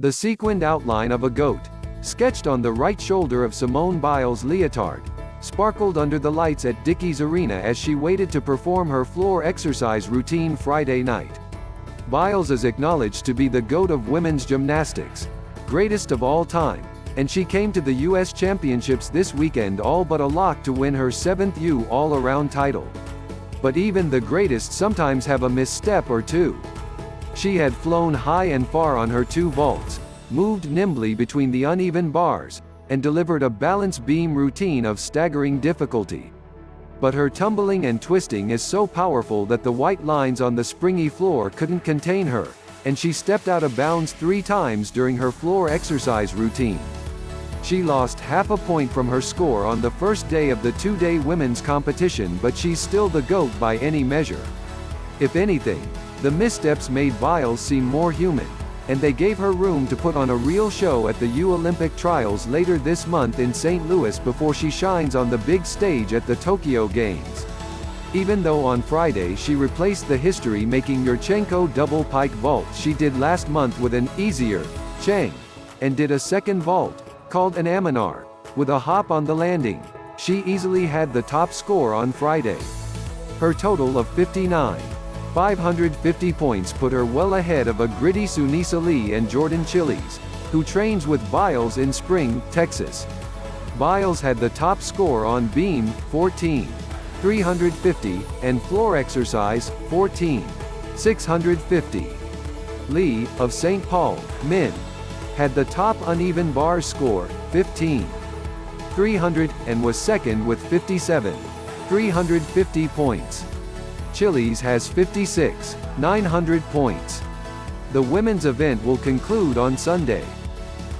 The sequined outline of a goat, sketched on the right shoulder of Simone Biles' leotard, sparkled under the lights at Dickies Arena as she waited to perform her floor exercise routine Friday night. Biles is acknowledged to be the GOAT of women's gymnastics, greatest of all time, and she came to the U.S. Championships this weekend all but a lock to win her 7th U all-around title. But even the greatest sometimes have a misstep or two. She had flown high and far on her 2 vaults, moved nimbly between the uneven bars, and delivered a balance beam routine of staggering difficulty. But her tumbling and twisting is so powerful that the white lines on the springy floor couldn't contain her, and she stepped out of bounds 3 times during her floor exercise routine. She lost half a point from her score on the first day of the 2-day women's competition, but she's still the GOAT by any measure. If anything, the missteps made Biles seem more human, and they gave her room to put on a real show at the Olympic trials later this month in St. Louis before she shines on the big stage at the Tokyo Games. Even though on Friday she replaced the history-making Yurchenko double pike vault she did last month with an easier Cheng, and did a second vault, called an Amanar, with a hop on the landing, she easily had the top score on Friday. Her total of 59,550 points put her well ahead of a gritty Sunisa and Jordan Chiles, who trains with Biles in Spring, Texas. Biles had the top score on beam, 14,350, and floor exercise, 14,650. Lee, of St. Paul, Minn, had the top uneven bars score, 15,300, and was second with 57,350 points. Chiles has 56,900 points. The women's event will conclude on Sunday.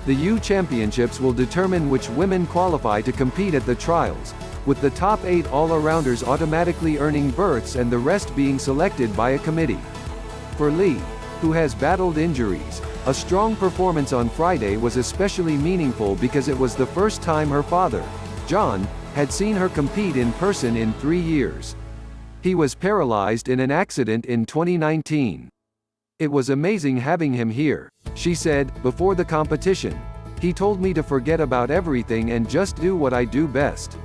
The U Championships will determine which women qualify to compete at the trials, with the top 8 all-arounders automatically earning berths and the rest being selected by a committee. For Lee, who has battled injuries, a strong performance on Friday was especially meaningful because it was the first time her father, John, had seen her compete in person in 3 years. He was paralyzed in an accident in 2019. "It was amazing having him here," she said, before the competition. "He told me to forget about everything and just do what I do best."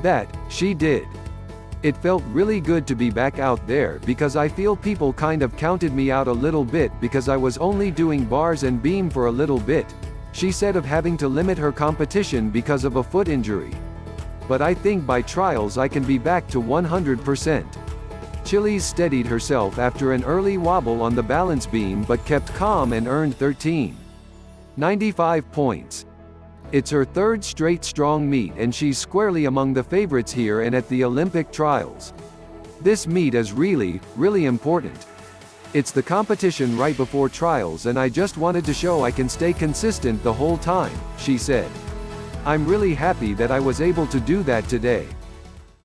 That, she did. "It felt really good to be back out there because I feel people kind of counted me out a little bit because I was only doing bars and beam for a little bit," she said of having to limit her competition because of a foot injury. "But I think by trials I can be back to 100%. Chiles steadied herself after an early wobble on the balance beam but kept calm and earned 13,095 points. It's her 3rd straight strong meet and she's squarely among the favorites here and at the Olympic trials. This meet is really, really important. It's the competition right before trials and I just wanted to show I can stay consistent the whole time," she said. "I'm really happy that I was able to do that today."